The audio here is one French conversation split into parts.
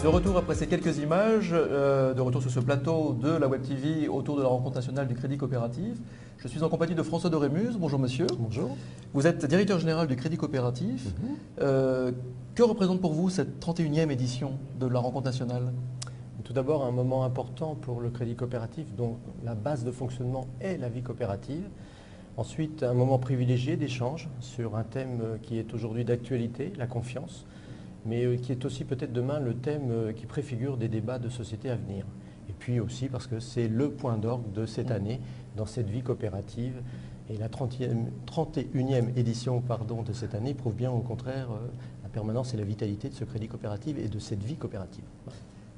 De retour après ces quelques images, de retour sur ce plateau de la Web TV autour de la rencontre nationale du Crédit Coopératif. Je suis en compagnie de François de Rémus. Bonjour monsieur. Bonjour. Vous êtes directeur général du Crédit Coopératif. Que représente pour vous cette 31e édition de la rencontre nationale? Tout d'abord, un moment important pour le Crédit Coopératif, dont la base de fonctionnement est la vie coopérative. Ensuite, un moment privilégié d'échange sur un thème qui est aujourd'hui d'actualité, la confiance, mais qui est aussi peut-être demain le thème qui préfigure des débats de société à venir. Et puis aussi parce que c'est le point d'orgue de cette année dans cette vie coopérative. Et la 31e édition de cette année prouve bien au contraire la permanence et la vitalité de ce crédit coopératif et de cette vie coopérative.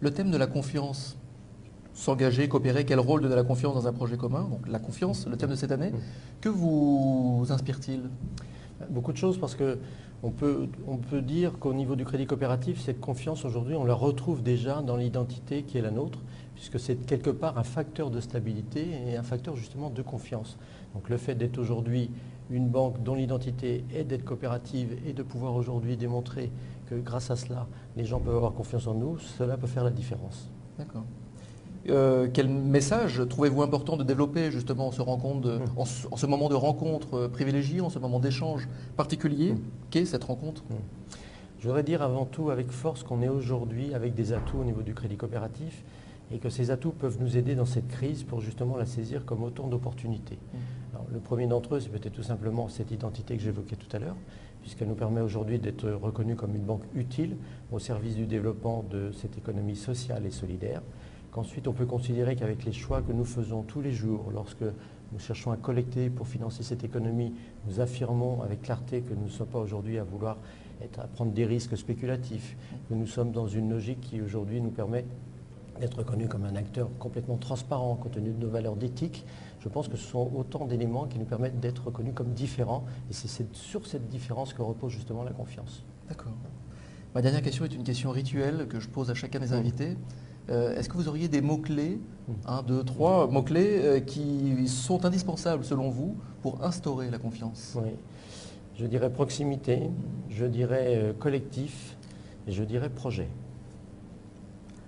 Le thème de la confiance, s'engager, coopérer, quel rôle donner la confiance dans un projet commun? Donc la confiance, le thème de cette année, que vous inspire-t-il? Beaucoup de choses parce qu'on peut dire qu'au niveau du crédit coopératif, cette confiance aujourd'hui, on la retrouve déjà dans l'identité qui est la nôtre, puisque c'est quelque part un facteur de stabilité et un facteur justement de confiance. Donc le fait d'être aujourd'hui une banque dont l'identité est d'être coopérative et de pouvoir aujourd'hui démontrer que grâce à cela, les gens peuvent avoir confiance en nous, cela peut faire la différence. D'accord. Quel message trouvez-vous important de développer justement en ce moment de rencontre privilégié, en ce moment d'échange particulier qu'est cette rencontre? Je voudrais dire avant tout avec force qu'on est aujourd'hui avec des atouts au niveau du crédit coopératif et que ces atouts peuvent nous aider dans cette crise pour justement la saisir comme autant d'opportunités. Le premier d'entre eux, c'est peut-être tout simplement cette identité que j'évoquais tout à l'heure, puisqu'elle nous permet aujourd'hui d'être reconnue comme une banque utile au service du développement de cette économie sociale et solidaire. Qu'ensuite on peut considérer qu'avec les choix que nous faisons tous les jours, lorsque nous cherchons à collecter pour financer cette économie, nous affirmons avec clarté que nous ne sommes pas aujourd'hui à vouloir à prendre des risques spéculatifs, que nous sommes dans une logique qui aujourd'hui nous permet d'être reconnu comme un acteur complètement transparent compte tenu de nos valeurs d'éthique. Je pense que ce sont autant d'éléments qui nous permettent d'être reconnus comme différents et c'est sur cette différence que repose justement la confiance. D'accord. Ma dernière question est une question rituelle que je pose à chacun des invités. Est-ce que vous auriez des mots-clés, 1, 2, 3 mots-clés qui sont indispensables selon vous pour instaurer la confiance? Oui. Je dirais proximité, je dirais collectif et je dirais projet.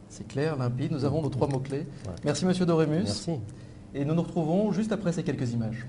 C'est clair, limpide. Nous avons nos 3 mots-clés. Ouais. Merci monsieur de Rémus. Merci. Et nous nous retrouvons juste après ces quelques images.